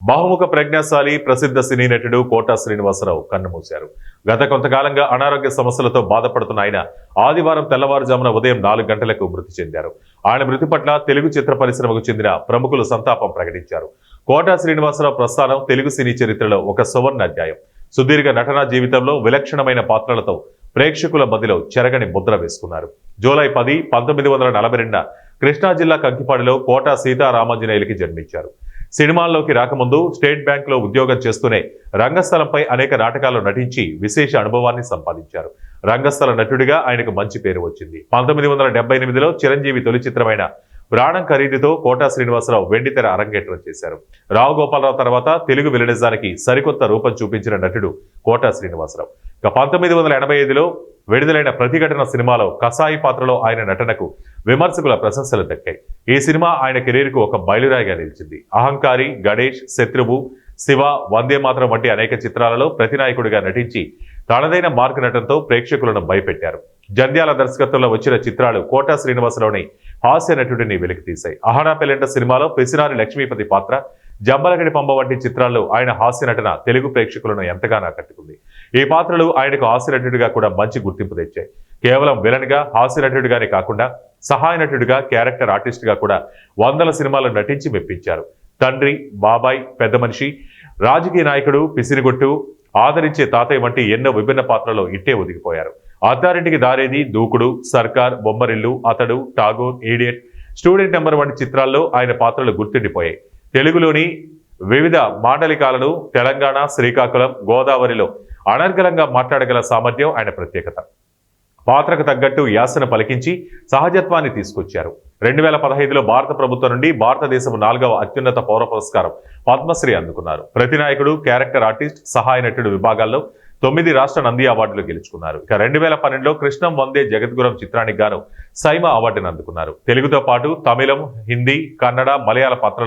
బహుముఖ ప్రజ్ఞాశాలి ప్రసిద్ధ సినీ నటుడు కోటా శ్రీనివాసరావు కన్నుమూశారు. గత కొంతకాలంగా అనారోగ్య సమస్యలతో బాధపడుతున్న ఆయన ఆదివారం తెల్లవారుజామున ఉదయం 4 గంటలకు మృతి చెందారు. ఆయన మృతి పట్ల తెలుగు చిత్ర పరిశ్రమకు చెందిన ప్రముఖులు సంతాపం ప్రకటించారు. కోటా శ్రీనివాసరావు ప్రస్థానం తెలుగు సినీ చరిత్రలో ఒక సువర్ణ అధ్యాయం. సుదీర్ఘ నటనా జీవితంలో విలక్షణమైన పాత్రలతో ప్రేక్షకుల మధ్యలో చెరగని ముద్ర వేసుకున్నారు. జూలై 10, 1942 కృష్ణా జిల్లా కంకిపాడులో కోటా సీతారామాంజనేయులకి జన్మించారు. సినిమాల్లోకి రాకముందు స్టేట్ బ్యాంక్ లో ఉద్యోగం చేస్తూనే రంగస్థలంపై అనేక నాటకాల్లో నటించి విశేష అనుభవాన్ని సంపాదించారు. రంగస్థల నటుడిగా ఆయనకు మంచి పేరు వచ్చింది. 1978లో చిరంజీవి తొలి చిత్రమైన ప్రాణం ఖరీదుతో కోటా శ్రీనివాసరావు వెండితెర అరంగేట్రం చేశారు. రావు గోపాలరావు తర్వాత తెలుగు విలనిజానికి సరికొత్త రూపం చూపించిన నటుడు కోటా శ్రీనివాసరావు. ఇక 1985లో విడుదలైన ప్రతిఘటన సినిమాలో కసాయి పాత్రలో ఆయన నటనకు విమర్శకుల ప్రశంసలు దక్కాయి. ఈ సినిమా ఆయన కెరీర్కు ఒక మైలురాయిగా నిలిచింది. అహంకారి, గణేష్, శత్రువు, శివ, వందేమాతరం వంటి అనేక చిత్రాలలో ప్రతినాయకుడిగా నటించి తనదైన మార్క్ నటనతో ప్రేక్షకులను భయపెట్టారు. జంధ్యాల దర్శకత్వంలో వచ్చిన చిత్రాలు కోటా శ్రీనివాసరావుని హాస్య నటుడిని వెలికితీశాయి. అహనా పెళ్ళంట సినిమాలో పిసినారి లక్ష్మీపతి పాత్ర, జంబలగడి పంబ వంటి చిత్రాల్లో ఆయన హాస్య నటన తెలుగు ప్రేక్షకులను ఎంతగానో ఆకట్టుకుంది. ఈ పాత్రలు ఆయనకు హాస్య నటుడిగా కూడా మంచి గుర్తింపు తెచ్చాయి. కేవలం విలన్ గా, హాస్య నటుడిగానే కాకుండా సహాయ నటుడిగా, క్యారెక్టర్ ఆర్టిస్ట్ గా కూడా 100 సినిమాలు నటించి మెప్పించారు. తండ్రి, బాబాయ్, పెద్ద మనిషి, రాజకీయ నాయకుడు, పిసినిగొట్టు, ఆదరించే తాతయ్య వంటి ఎన్నో విభిన్న పాత్రలో ఇట్టే ఒదిగిపోయారు. అత్తారింటికి దారేది, దూకుడు, సర్కార్, బొమ్మరిల్లు, అతడు, ఠాగూర్, ఈడియట్, స్టూడెంట్ నెంబర్ వంటి చిత్రాల్లో ఆయన పాత్రలు గుర్తుండిపోయాయి. తెలుగులోని వివిధ మాండలికాలను తెలంగాణ, శ్రీకాకుళం, గోదావరిలో అనర్గళంగా మాట్లాడగల సామర్థ్యం ఆయన ప్రత్యేకత. పాత్రకు తగ్గట్టు యాసను పలికించి సహజత్వాన్ని తీసుకొచ్చారు. 2015లో భారత ప్రభుత్వం నుండి భారతదేశం 4వ అత్యున్నత పౌర పురస్కారం పద్మశ్రీ అందుకున్నారు. ప్రతినాయకుడు, క్యారెక్టర్ ఆర్టిస్ట్, సహాయ నటుడు విభాగాల్లో 9 రాష్ట్ర నంది అవార్డులు గెలుచుకున్నారు. ఇక 2012లో కృష్ణం వందే జగద్గురం చిత్రానికి గాను సైమా అవార్డును అందుకున్నారు. తెలుగుతో పాటు తమిళం, హిందీ, కన్నడ, మలయాళ పాత్రలు